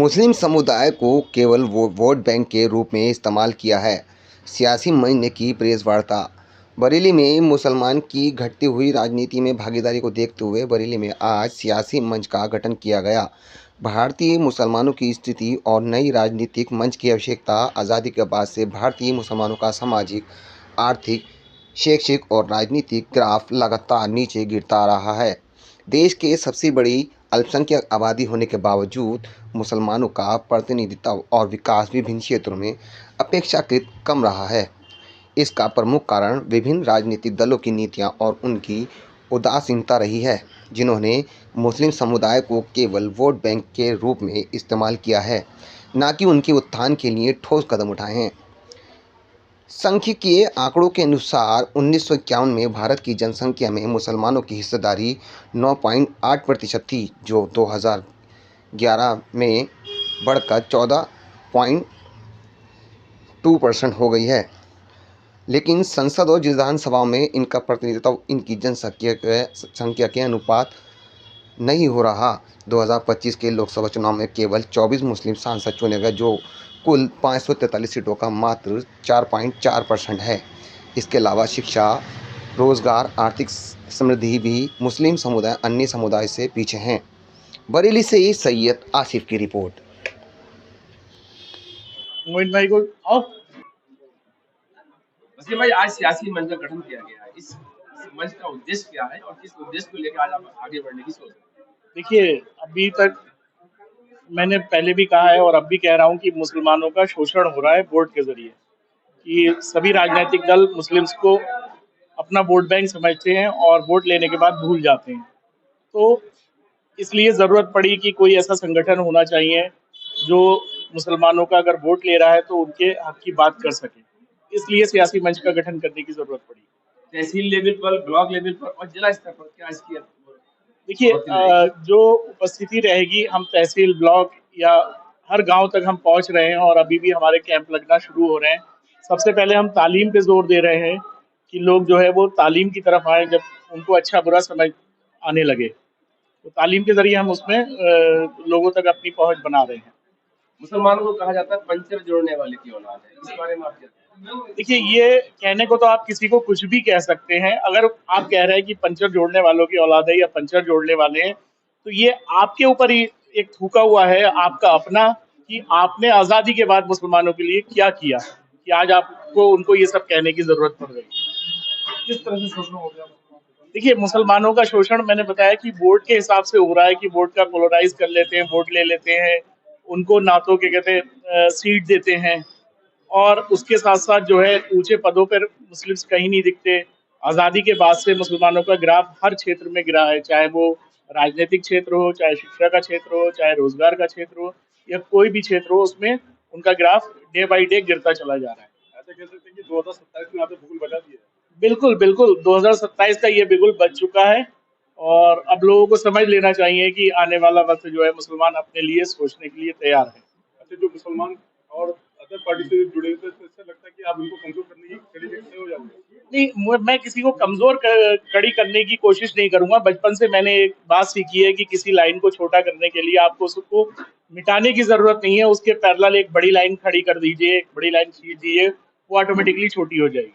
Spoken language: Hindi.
मुस्लिम समुदाय को केवल वोट बैंक के रूप में इस्तेमाल किया है। सियासी मंच ने की प्रेस वार्ता। बरेली में मुसलमान की घटती हुई राजनीति में भागीदारी को देखते हुए बरेली में आज सियासी मंच का गठन किया गया। भारतीय मुसलमानों की स्थिति और नई राजनीतिक मंच की आवश्यकता। आज़ादी के बाद से भारतीय मुसलमानों का सामाजिक, आर्थिक, शैक्षिक और राजनीतिक ग्राफ लगातार नीचे गिरता रहा है। देश के सबसे बड़ी अल्पसंख्यक आबादी होने के बावजूद मुसलमानों का प्रतिनिधित्व और विकास विभिन्न क्षेत्रों में अपेक्षाकृत कम रहा है। इसका प्रमुख कारण विभिन्न राजनीतिक दलों की नीतियां और उनकी उदासीनता रही है, जिन्होंने मुस्लिम समुदाय को केवल वोट बैंक के रूप में इस्तेमाल किया है, न कि उनके उत्थान के लिए ठोस कदम उठाए हैं। सांख्यिकीय आंकड़ों के अनुसार 1951 में भारत की जनसंख्या में मुसलमानों की हिस्सेदारी 9.8% थी, जो 2011 में बढ़कर 14.2% हो गई है। लेकिन संसद और विधानसभाओं में इनका प्रतिनिधित्व इनकी संख्या के अनुपात नहीं हो रहा। 2025 के लोकसभा चुनाव में केवल 24 मुस्लिम सांसद चुने गए, जो कुल 543 सीटों का मात्र 4.4% है। इसके अलावा शिक्षा, रोजगार, आर्थिक समृद्धि भी मुस्लिम समुदाय अन्य समुदाय से पीछे हैं। बरेली से सैयद आसिफ की रिपोर्ट। मोहित भाई को आओ। वसीम भाई, आज सियासी मंच का गठन किया गया है। इस मंच का उद्देश्य क्या है और किस उद्देश्य को लेकर आज आप आगे बढ़ने की सोच रहे हैं? देखिए, अभी तक मैंने पहले भी कहा है और अब भी कह रहा हूं कि मुसलमानों का शोषण हो रहा है वोट के जरिए। कि सभी राजनीतिक दल मुस्लिम्स को अपना वोट बैंक समझते हैं और वोट लेने के बाद भूल जाते हैं। तो इसलिए जरूरत पड़ी कि कोई ऐसा संगठन होना चाहिए जो मुसलमानों का अगर वोट ले रहा है तो उनके हक की बात कर सके। इसलिए सियासी मंच का गठन करने की जरूरत पड़ी। तहसील लेवल पर, ब्लॉक लेवल पर और जिला स्तर पर क्या इसकी देखिए, जो उपस्थिति रहेगी, हम तहसील, ब्लॉक या हर गांव तक हम पहुंच रहे हैं और अभी भी हमारे कैंप लगना शुरू हो रहे हैं। सबसे पहले हम तालीम पे जोर दे रहे हैं कि लोग जो है वो तालीम की तरफ आए, जब उनको अच्छा बुरा समझ आने लगे तो तालीम के जरिए हम उसमें लोगों तक अपनी पहुंच बना रहे हैं। मुसलमानों को कहा जाता है पंचर जोड़ने वाले की औलाद है, इस बारे में आप क्या? देखिए, ये कहने को तो आप किसी को कुछ भी कह सकते हैं। अगर आप कह रहे हैं कि पंचर जोड़ने वालों की औलाद है या पंचर जोड़ने वाले हैं, तो ये आपके ऊपर ही एक थूका हुआ है, आपका अपना, कि आपने आजादी के बाद मुसलमानों के लिए क्या किया कि आज आपको उनको ये सब कहने की जरूरत पड़ रही है। किस तरह से शोषण हो गया? देखिए, मुसलमानों का शोषण मैंने बताया कि वोट के हिसाब से हो रहा है कि वोट का पोलराइज कर लेते हैं, वोट ले लेते हैं, उनको ना तो क्या कहते हैं सीट देते हैं, और उसके साथ साथ जो है ऊंचे पदों पर मुस्लिम्स कहीं नहीं दिखते। आज़ादी के बाद से मुसलमानों का ग्राफ हर क्षेत्र में गिरा है, चाहे वो राजनीतिक क्षेत्र हो, चाहे शिक्षा का क्षेत्र हो, चाहे रोजगार का क्षेत्र हो, या कोई भी क्षेत्र हो, उसमें उनका ग्राफ डे बाई डे गिरता चला जा रहा है। ऐसा कह सकते हैं कि 2027 में आपने बिल्कुल बचा दिया है। बिल्कुल बिल्कुल, 2027 का ये बिल्कुल बच चुका है और अब लोगों को समझ लेना चाहिए कि आने वाला वक्त जो है मुसलमान अपने लिए सोचने के लिए तैयार है। अच्छा, जो मुसलमान और अदर पार्टी से जुड़े हुए थे, तो इससे लगता है कि आप उनको कमजोर करने की कड़ी खड़े हो जाओगे? नहीं, मैं किसी को कमजोर कड़ी करने की कोशिश नहीं करूंगा। बचपन से मैंने एक बात सीखी है कि किसी लाइन को छोटा करने के लिए आपको उसको मिटाने की जरूरत नहीं है, उसके पैरेलल एक बड़ी लाइन खड़ी कर दीजिए, एक बड़ी लाइन खींच दीजिए, वो ऑटोमेटिकली छोटी हो जाएगी।